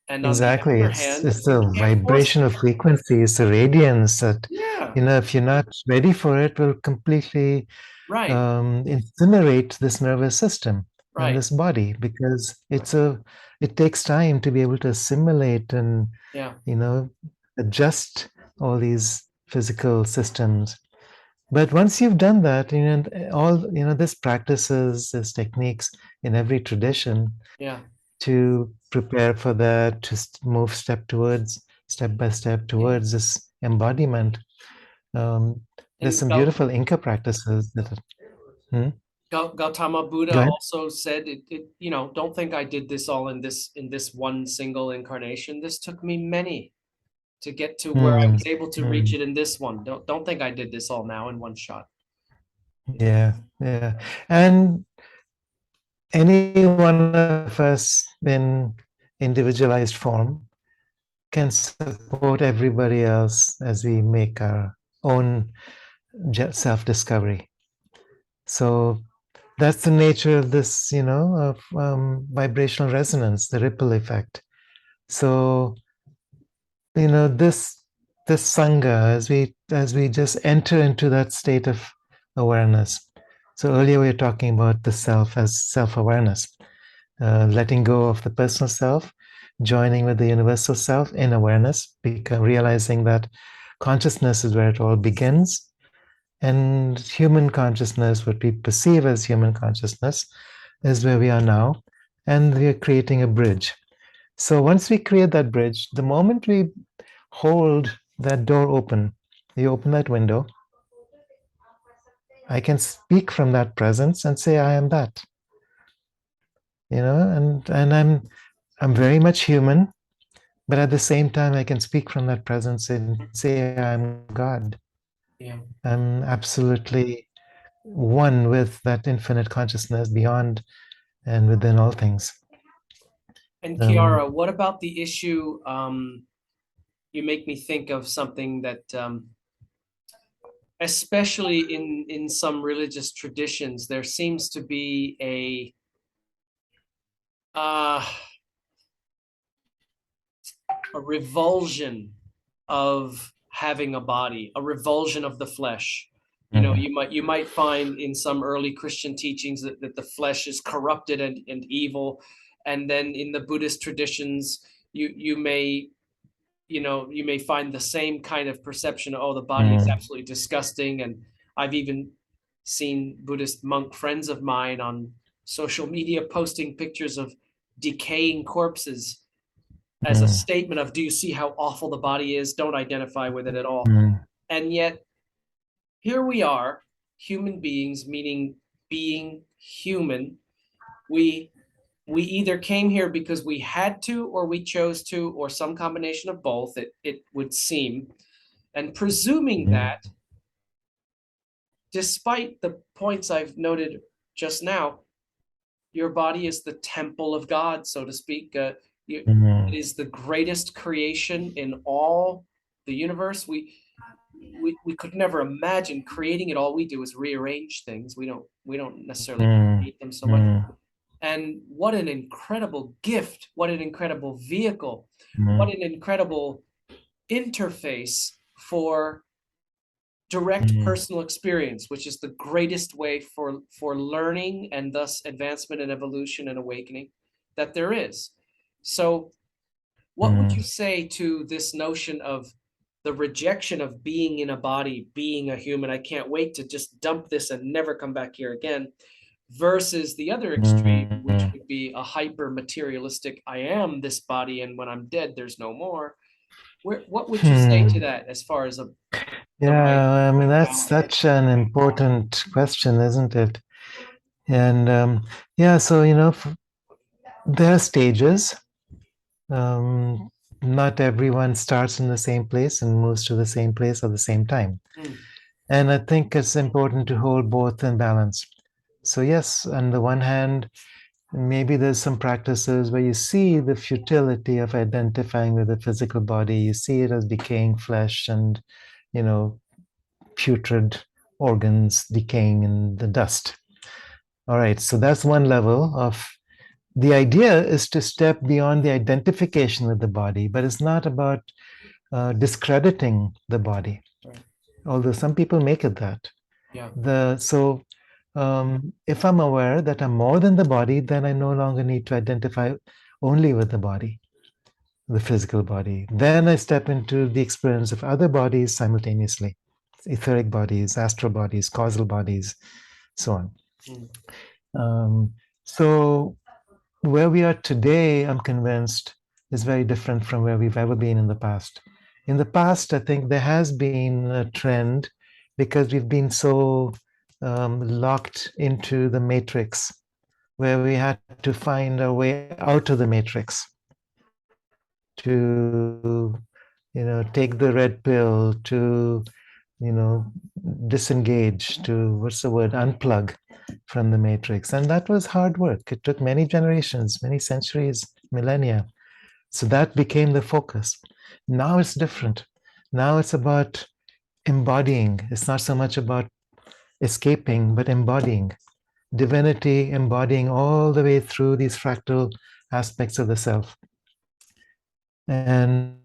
on the Exactly. other It's hand, it's you the can't force vibration it. of frequency, it's the radiance that, Yeah, if you're not ready for it, will completely right, incinerate this nervous system and right. this body because it takes time to be able to assimilate and, Yeah, you know, adjust all these physical systems. But once you've done that, this practices, this techniques in every tradition yeah, to prepare for that, to move step by step yeah. towards this embodiment. Um, there's And some beautiful Inca practices Hmm? Gautama Buddha Go ahead. also said don't think I did this all in this one single incarnation. This took me many to get to where I Hmm, was able to reach hmm. it in this one. Don't think I did this all now in one shot. Yeah, yeah. And any one of us in individualized form can support everybody else as we make our own self-discovery. So that's the nature of this, of vibrational resonance, the ripple effect. So, this sangha, as we just enter into that state of awareness. So earlier we were talking about the self as self-awareness, letting go of the personal self, joining with the universal self in awareness, realizing that consciousness is where it all begins, and human consciousness, what we perceive as human consciousness, is where we are now, and we are creating a bridge. So once we create that bridge, the moment we hold that door open, you open that window, I can speak from that presence and say, I am that, and I'm very much human, but at the same time, I can speak from that presence and say, I'm God. Yeah. I'm absolutely one with that infinite consciousness beyond and within all things. And Um, Kiara, what about the issue? You make me think of something that, especially in some religious traditions, there seems to be uh, a revulsion of having a body, a revulsion of the flesh. mhm, You might find in some early Christian teachings that the flesh is corrupted and evil. And then in the Buddhist traditions, you may find the same kind of perception. Oh, the body is mm, absolutely disgusting. And I've even seen Buddhist monk friends of mine on social media posting pictures of decaying corpses as a mm, statement of, do you see how awful the body is? Don't identify with it at all. mm, And yet here we are, human beings, meaning being human. We we either came here because we had to, or we chose to, or some combination of both, it would seem. And presuming mm, that, despite the points I've noted just now, your body is the temple of God, so to speak. It is the greatest creation in all the universe. We could never imagine creating it. All we do is rearrange things. We don't necessarily create them so much. And what an incredible gift! What an incredible vehicle! What an incredible interface for direct personal experience, which is the greatest way for learning and thus advancement and evolution and awakening that there is. So what would you say to this notion of the rejection of being in a body, being a human? I can't wait to just dump this and never come back here again, versus the other extreme, which would be a hyper materialistic, I am this body, and when I'm dead, there's no more. What would you say to that as far as the right Yeah, I mean, that's balance? such an important question, isn't it? And yeah, so, there are stages. Not everyone starts in the same place and moves to the same place at the same time. Mm, And I think it's important to hold both in balance. So, yes, on the one hand, maybe there's some practices where you see the futility of identifying with the physical body. You see it as decaying flesh and, you know, putrid organs decaying in the dust. All right, so that's one level of the idea is to step beyond the identification with the body, but it's not about discrediting the body, right. although some people make it that. Yeah. If I'm aware that I'm more than the body, then I no longer need to identify only with the body, the physical body. Then I step into the experience of other bodies simultaneously, etheric bodies, astral bodies, causal bodies, so on. Mm, So where we are today, I'm convinced, is very different from where we've ever been in the past. In the past, I think there has been a trend because we've been so locked into the matrix where we had to find a way out of the matrix to, take the red pill, to, you know, disengage, to, what's the word, unplug from the matrix. And that was hard work. It took many generations, many centuries, millennia. So that became the focus. Now it's different. Now it's about embodying. It's not so much about escaping, but embodying. Divinity embodying all the way through these fractal aspects of the self. And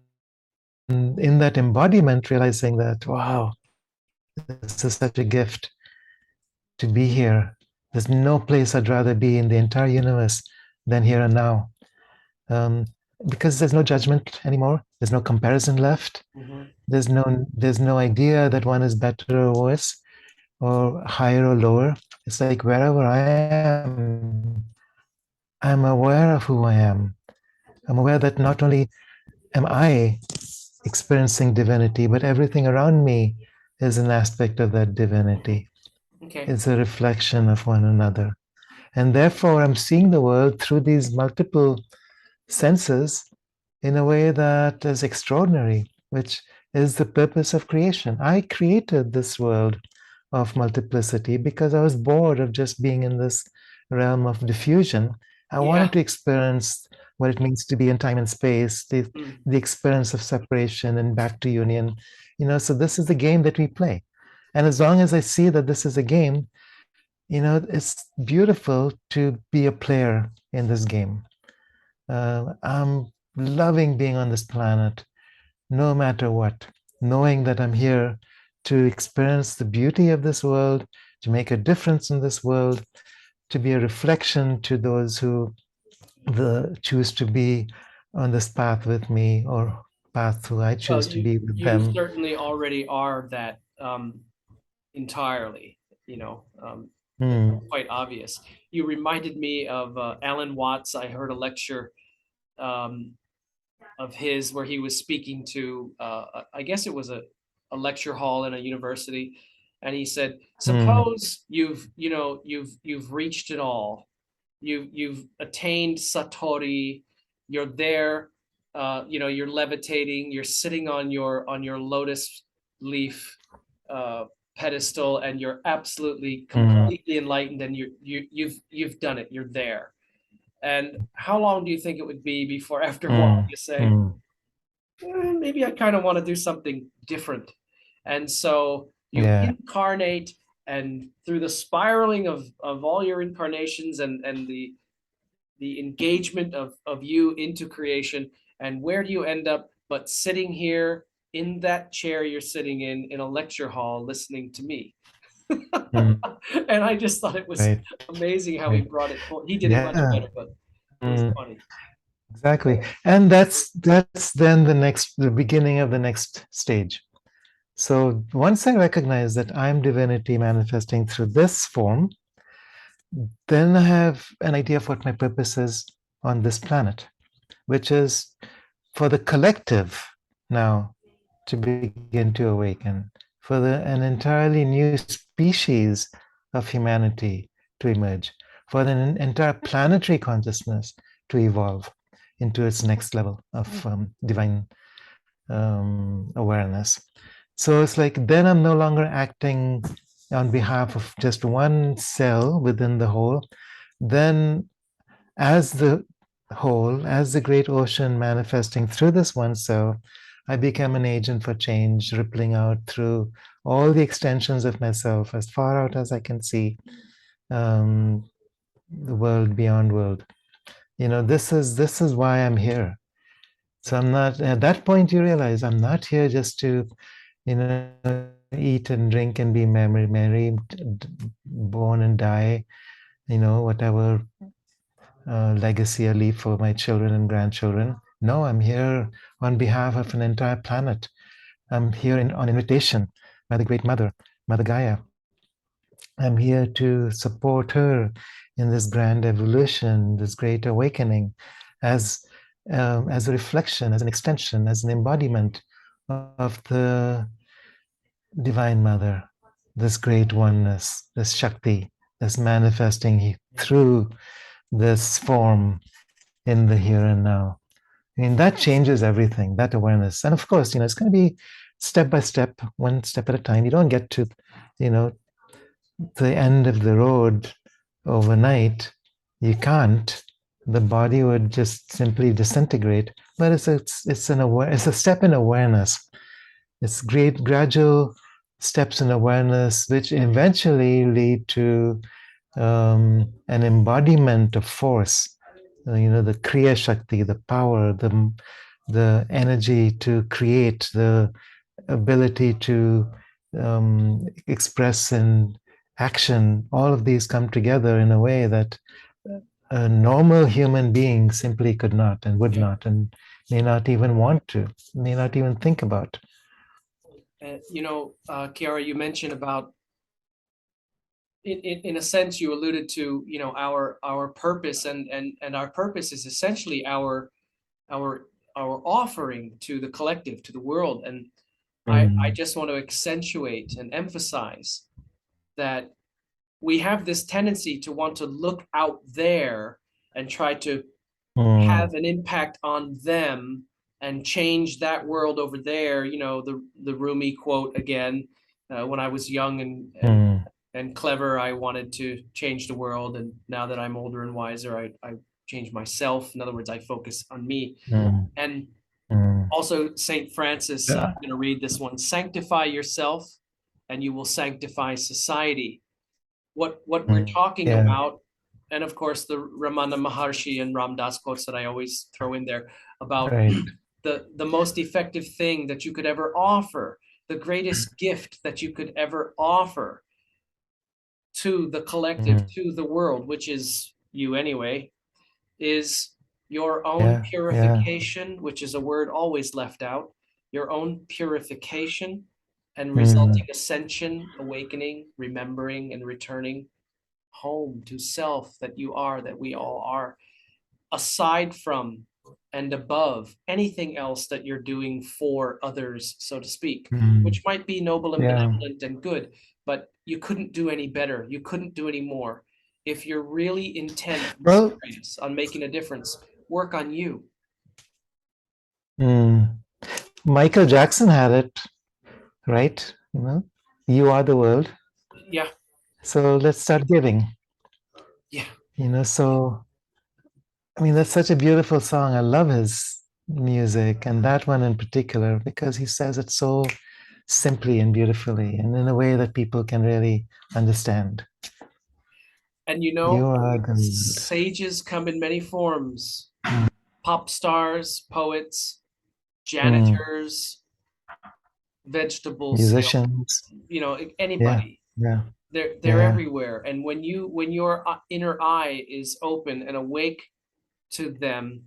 in that embodiment, realizing that, wow, this is such a gift to be here. There's no place I'd rather be in the entire universe than here and now. Um, because there's no judgment anymore. There's no comparison left. mhm. There's no idea that one is better or worse or higher or lower. It's like wherever I am, I'm aware of who I am. I'm aware that not only am I experiencing divinity, but everything around me is an aspect of that divinity. Okay. It's a reflection of one another. And therefore, I'm seeing the world through these multiple senses in a way that is extraordinary, which is the purpose of creation. I created this world of multiplicity because I was bored of just being in this realm of diffusion. I Yeah. wanted to experience what it means to be in time and space, Mm, the experience of separation and back to union. So this is the game that we play. And as long as I see that this is a game, it's beautiful to be a player in this game. I'm loving being on this planet, no matter what, knowing that I'm here to experience the beauty of this world, to make a difference in this world, to be a reflection to those who choose to be on this path with me or path who I well, choose to you be with you them. certainly already are that entirely, that's Hmm. quite obvious. You reminded me of Alan Watts. I heard a lecture um, of his where he was speaking to, I guess it was a lecture hall in a university, and he said, Hmm. suppose you've reached it all, you've attained satori, you're there, you're levitating, you're sitting on your lotus leaf, pedestal and you're absolutely Mm, completely enlightened and you've done it. You're there. And how long do you think it would be before after a while mm, you say, mm. maybe I kind of want to do something different. And so you Yeah. incarnate, and through the spiraling of all your incarnations and the engagement of you into creation, and where do you end up but sitting here in that chair you're sitting in a lecture hall listening to me. Mm, And I just thought it was right. amazing how he Right. brought it. He did it much Yeah. better, but it was Mm, funny. exactly. And that's then the beginning of the next stage. So once I recognize that I'm divinity manifesting through this form, then I have an idea of what my purpose is on this planet, which is for the collective now to begin to awaken, for an entirely new species of humanity to emerge, for an entire planetary consciousness to evolve into its next level of divine awareness. So it's like then I'm no longer acting on behalf of just one cell within the whole. Then, as the whole, as the great ocean manifesting through this one cell, I become an agent for change, rippling out through all the extensions of myself as far out as I can see, the world beyond world. This is why I'm here. So I'm not at that point. You realize I'm not here just to, you know, eat and drink and be merry, born and die. Whatever legacy I leave for my children and grandchildren. No, I'm here on behalf of an entire planet. I'm here on invitation by the Great Mother, Mother Gaia. I'm here to support her in this grand evolution, this great awakening, as as a reflection, as an extension, as an embodiment of the Divine Mother, this great oneness, this Shakti, this manifesting through this form in the here and now. I mean, that changes everything, that awareness. And of course, it's going to be step by step, one step at a time. You don't get to, you know, the end of the road overnight. You can't. The body would just simply disintegrate. But it's a step in awareness. It's great gradual steps in awareness, which eventually lead to an embodiment of force. The Kriya Shakti, the power, the energy to create, the ability to express in action. All of these come together in a way that a normal human being simply could not and would Yeah. not and may not even want to, may not even think about. Kiara, you mentioned about in a sense you alluded to, our purpose, and our purpose is essentially our our offering to the collective, to the world. And I Mm, just want to accentuate and emphasize that we have this tendency to want to look out there and try to mm, have an impact on them and change that world over there. The Rumi quote again. When I was young mm, and clever, I wanted to change the world, and now that I'm older and wiser, I change myself. In other words, I focus on me. mm, And mm. also Saint Francis, I'm Yeah. going to read this one: sanctify yourself and you will sanctify society. What we're Mm, talking yeah. about, and of course the Ramana Maharshi and Ram Dass quotes that I always throw in there about Right. the most effective thing that you could ever offer, the greatest gift that you could ever offer to the collective, Mm, to the world, which is you anyway, is your own yeah. Yeah. purification, which is a word always left out, your own purification and resulting Mm, ascension, awakening, remembering, and returning home to self, that you are, that we all are, aside from and above anything else that you're doing for others, so to speak, mm, which might be noble and yeah. benevolent and good, but you couldn't do any better. You couldn't do any more. If you're really intent and Well, serious on making a difference, work on you. mm, Michael Jackson had it, right? You are the world. Yeah, So let's start giving. yeah. So I mean, that's such a beautiful song. I love his music and that one in particular because he says it so simply and beautifully and in a way that people can really understand. And You are the world. sages come in many forms. Pop stars, poets, Mm, janitors, vegetable musicians. Yeah, anybody. yeah, They're yeah. everywhere. And when your inner eye is open and awake to them,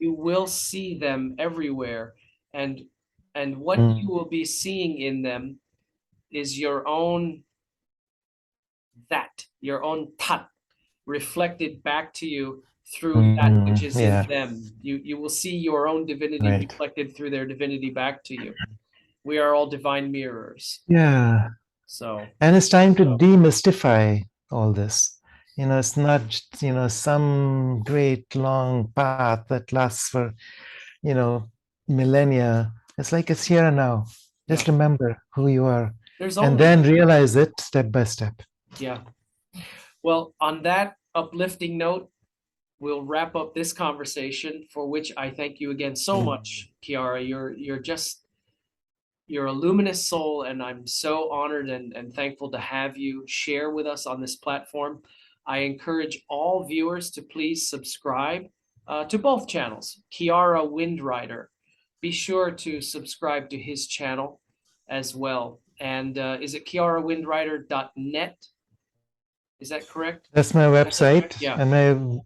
you will see them everywhere. And what you Mm, will be seeing in them is your own your own tat reflected back to you through that which is in yeah, them. You will see your own divinity right. reflected through their divinity back to you. We are all divine mirrors. Yeah. So And it's time to demystify all this. It's not, some great long path that lasts for, you know, millennia. It's like it's here and now. yeah, Just remember who you are there's and only then realize it step by step. yeah. Well, on that uplifting note, we'll wrap up this conversation, for which I thank you again so Mm. much, Kiara. You're a luminous soul, and I'm so honored and thankful to have you share with us on this platform. I encourage all viewers to please subscribe to both channels. Kiara Windrider, be sure to subscribe to his channel as well. And is it kiarawindrider.net? Is that correct? That's my website. Yeah, And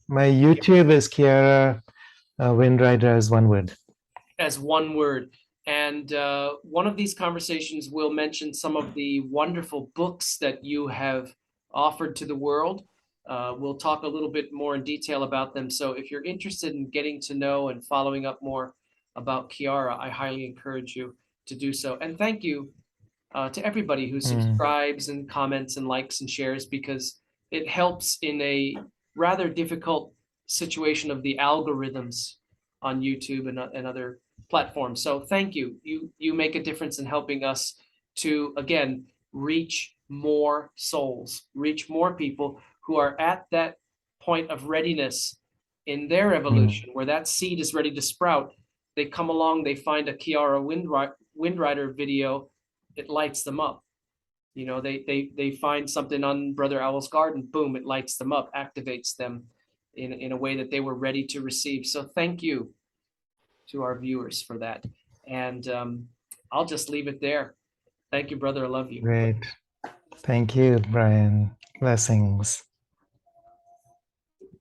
my YouTube is Kiara Windrider as one word. as one word. And one of these conversations will mention some of the wonderful books that you have offered to the world. We'll talk a little bit more in detail about them. So if you're interested in getting to know and following up more about Kiara, I highly encourage you to do so. And thank you to everybody who Mm, subscribes and comments and likes and shares, because it helps in a rather difficult situation of the algorithms on YouTube and other platforms. So thank you. You make a difference in helping us to again reach more souls, reach more people who are at that point of readiness in their mm. evolution, where that seed is ready to sprout. They come along, they find a Kiara Windrider video, it lights them up. They find something on Brother Owl's garden, boom, it lights them up, activates them in a way that they were ready to receive. So thank you to our viewers for that. And I'll just leave it there. Thank you, brother. I love you. Great. Thank you, Brian. Blessings.